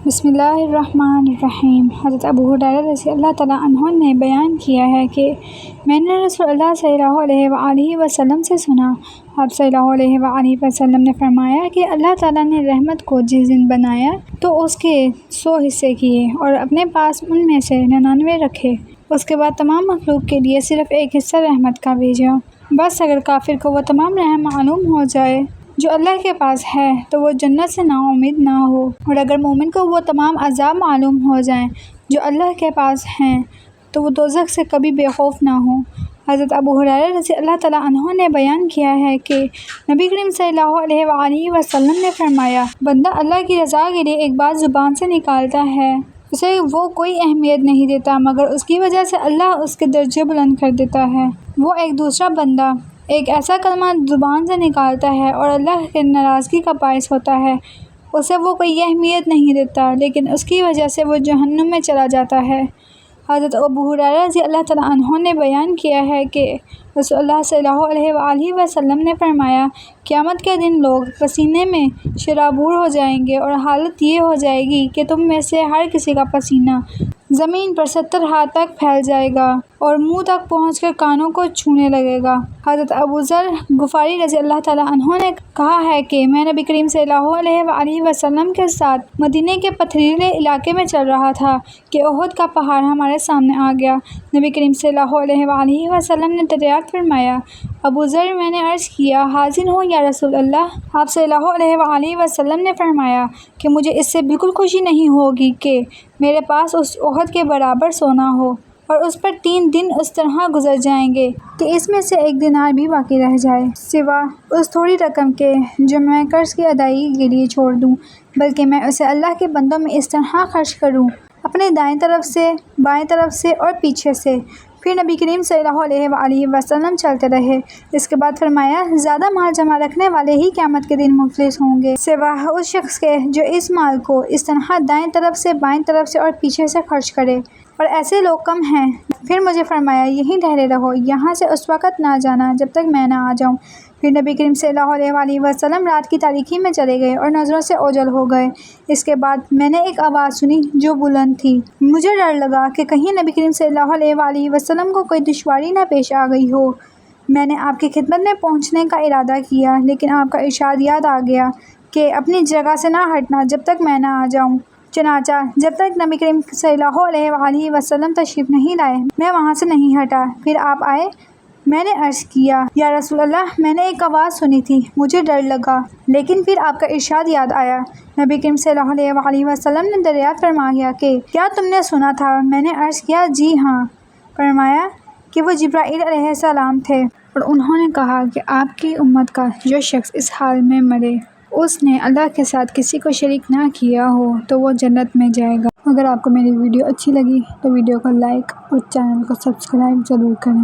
بسم اللہ الرحمن الرحیم۔ حضرت ابو ہریرہ رضی اللہ تعالیٰ عنہ نے بیان کیا ہے کہ میں نے رسول اللہ صلی اللہ علیہ وآلہ وسلم سے سنا، آپ صلی اللہ علیہ وآلہ وسلم نے فرمایا کہ اللہ تعالیٰ نے رحمت کو جس دن بنایا تو اس کے 100 حصے کیے اور اپنے پاس ان میں سے 99 رکھے۔ اس کے بعد تمام مخلوق کے لیے صرف ایک حصہ رحمت کا بھیجا۔ بس اگر کافر کو وہ تمام رحم معلوم ہو جائے جو اللہ کے پاس ہے تو وہ جنت سے نا امید نہ ہو، اور اگر مومن کو وہ تمام عذاب معلوم ہو جائیں جو اللہ کے پاس ہیں تو وہ دوزخ سے کبھی بے خوف نہ ہو۔ حضرت ابو ہریرہ رضی اللہ تعالیٰ عنہ نے بیان کیا ہے کہ نبی کریم صلی اللہ علیہ وآلہ وسلم نے فرمایا، بندہ اللہ کی رضا کے لیے ایک بات زبان سے نکالتا ہے، اسے وہ کوئی اہمیت نہیں دیتا مگر اس کی وجہ سے اللہ اس کے درجے بلند کر دیتا ہے۔ وہ ایک دوسرا بندہ ایک ایسا کلمہ زبان سے نکالتا ہے اور اللہ کے ناراضگی کا باعث ہوتا ہے، اسے وہ کوئی اہمیت نہیں دیتا لیکن اس کی وجہ سے وہ جہنم میں چلا جاتا ہے۔ حضرت ابو ہریرہ رضی اللہ تعالیٰ عنہ نے بیان کیا ہے کہ رسول اللہ صلی اللہ علیہ وآلہ وسلم نے فرمایا، قیامت کے دن لوگ پسینے میں شرابور ہو جائیں گے اور حالت یہ ہو جائے گی کہ تم میں سے ہر کسی کا پسینہ زمین پر 70 ہاتھ تک پھیل جائے گا اور منہ تک پہنچ کر کانوں کو چھونے لگے گا۔ حضرت ابو ذر غفاری رضی اللہ تعالیٰ عنہ نے کہا ہے کہ میں نبی کریم صلی اللہ علیہ وآلہ وسلم کے ساتھ مدینے کے پتھریلے علاقے میں چل رہا تھا کہ احد کا پہاڑ ہمارے سامنے آ گیا۔ نبی کریم صلی اللہ علیہ وآلہ وسلم نے دریافت فرمایا، ابو ذر، میں نے عرض کیا، حاضر ہوں یا رسول اللہ؟ آپ صلی اللہ علیہ وآلہ وسلم نے فرمایا کہ مجھے اس سے بالکل خوشی نہیں ہوگی کہ میرے پاس اس احد کے برابر سونا ہو اور اس پر 3 دن اس طرح گزر جائیں گے کہ اس میں سے 1 دینار بھی باقی رہ جائے، سوا اس تھوڑی رقم کے جو میں قرض کی ادائیگی کے لیے چھوڑ دوں، بلکہ میں اسے اللہ کے بندوں میں اس طرح خرچ کروں، اپنے دائیں طرف سے، بائیں طرف سے اور پیچھے سے۔ پھر نبی کریم صلی اللہ علیہ وآلہ وسلم چلتے رہے۔ اس کے بعد فرمایا، زیادہ مال جمع رکھنے والے ہی قیامت کے دن مفلس ہوں گے، سوا اس شخص کے جو اس مال کو اس طرح دائیں طرف سے، بائیں طرف سے اور پیچھے سے خرچ کرے، اور ایسے لوگ کم ہیں۔ پھر مجھے فرمایا، یہیں ٹھہرے رہو، یہاں سے اس وقت نہ جانا جب تک میں نہ آ جاؤں۔ پھر نبی کریم صلی اللہ علیہ وآلہ وسلم رات کی تاریکی میں چلے گئے اور نظروں سے اوجھل ہو گئے۔ اس کے بعد میں نے ایک آواز سنی جو بلند تھی۔ مجھے ڈر لگا کہ کہیں نبی کریم صلی اللہ علیہ وآلہ وسلم کو کوئی دشواری نہ پیش آ گئی ہو۔ میں نے آپ کی خدمت میں پہنچنے کا ارادہ کیا لیکن آپ کا ارشاد یاد آ گیا کہ اپنی جگہ سے نہ ہٹنا جب تک میں نہ آ جاؤں۔ چنانچہ جب تک نبی کریم صلی اللہ علیہ وآلہ وسلم تشریف نہیں لائے میں وہاں سے نہیں ہٹا۔ پھر آپ آئے، میں نے عرض کیا، یا رسول اللہ، میں نے ایک آواز سنی تھی، مجھے ڈر لگا لیکن پھر آپ کا ارشاد یاد آیا۔ نبی کریم صلی اللہ علیہ وآلہ وسلم نے دریافت فرمایا کہ کیا تم نے سنا تھا؟ میں نے عرض کیا، جی ہاں۔ فرمایا کہ وہ جبرائیل علیہ السلام تھے اور انہوں نے کہا کہ آپ کی امت کا جو شخص اس حال میں مرے اس نے اللہ کے ساتھ کسی کو شریک نہ کیا ہو تو وہ جنت میں جائے گا۔ اگر آپ کو میری ویڈیو اچھی لگی تو ویڈیو کو لائک اور چینل کو سبسکرائب ضرور کریں۔